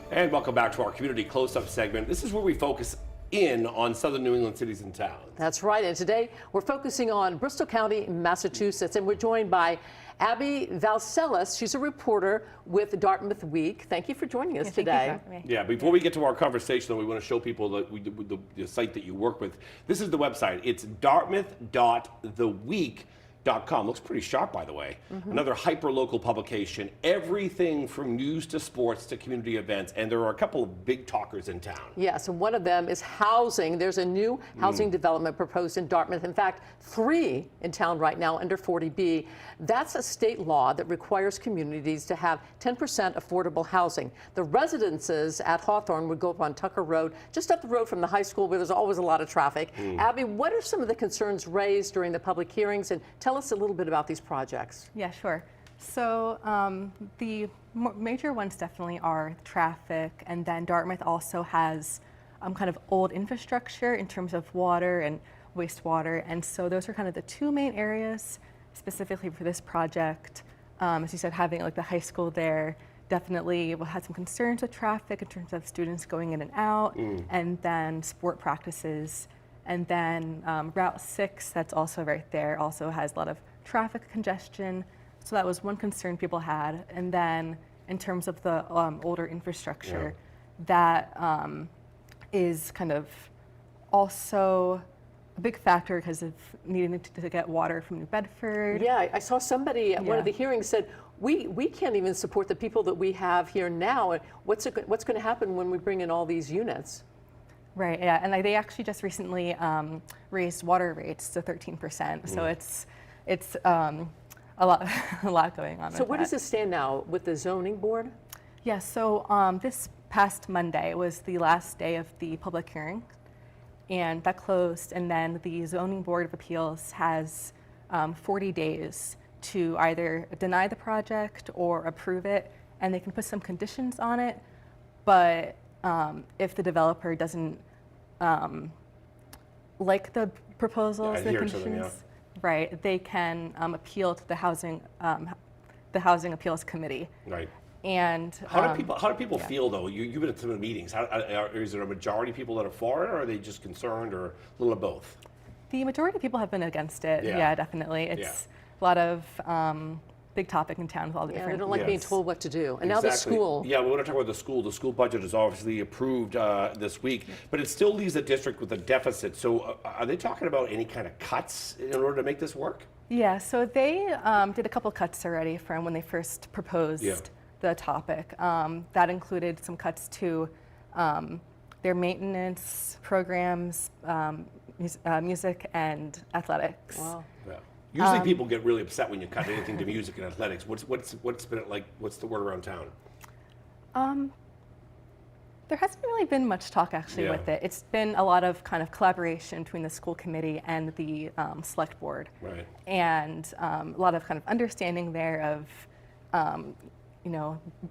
And welcome back to our community close-up segment. This is where we focus in on southern New England cities and towns. That's right, and today we're focusing on Bristol County, Massachusetts, and we're joined by Val Selous. She's a reporter with Dartmouth Week. Thank you for joining us today. Yeah, before we get to our conversation, though, we want to show people that the site that you work with. This is the website. It's dartmouth.theweek.com. Looks pretty sharp, by the way. Another hyper-local publication. Everything from news to sports to community events. And there are a couple of big talkers in town. Yes, and one of them is housing. There's a new housing development proposed in Dartmouth. In fact, 3 in town right now under 40B. That's a state law that requires communities to have 10% affordable housing. The residences at Hawthorne would go up on Tucker Road, just up the road from the high school where there's always a lot of traffic. Abby, what are some of the concerns raised during the public hearings? And tell us a little bit about these projects. Yeah, sure. So the major ones definitely are traffic, and then Dartmouth also has kind of old infrastructure in terms of water and wastewater, and so those are kind of the 2 main areas specifically for this project. As you said, having like the high school there definitely will have some concerns with traffic in terms of students going in and out, and then sport practices. And then Route 6, that's also right there, also has a lot of traffic congestion. So that was one concern people had. And then in terms of the older infrastructure, that is kind of also a big factor because of needing to get water from New Bedford. Yeah, I saw somebody at one of the hearings said, we can't even support the people that we have here now. What's going to happen when we bring in all these units? Right, yeah, and they actually just recently raised water rates to 13%, so it's a lot going on. So where does this stand now with the zoning board? Yeah, so this past Monday was the last day of the public hearing, and that closed, and then the zoning board of appeals has 40 days to either deny the project or approve it, and they can put some conditions on it, but if the developer doesn't like the proposals, the conditions, right, they can appeal to the housing appeals committee. Right. And how do people feel though? You've been at some of the meetings. Is there a majority of people that are for it, or are they just concerned, or a little of both? The majority of people have been against it. Yeah, definitely. It's a lot of big topic in town with all the different. They don't like being told what to do. And now the school. Yeah, we want to talk about the school. The school budget is obviously approved this week, but it still leaves the district with a deficit. So are they talking about any kind of cuts in order to make this work? Yeah, so they did a couple cuts already from when they first proposed the topic. That included some cuts to their maintenance programs, music and athletics. Wow. Yeah. Usually people get really upset when you cut anything to music and athletics. What's been like? What's the word around town? There hasn't really been much talk actually with it. It's been a lot of kind of collaboration between the school committee and the select board. Right. And a lot of kind of understanding there of,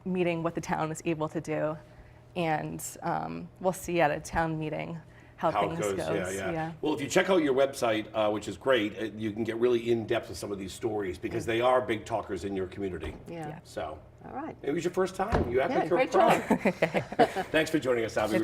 meeting what the town is able to do. And we'll see at a town meeting how things goes. Yeah. Well, if you check out your website, which is great, you can get really in depth with some of these stories because they are big talkers in your community. Yeah. So. All right. It was your first time. You have great job. Thanks for joining us, Abby.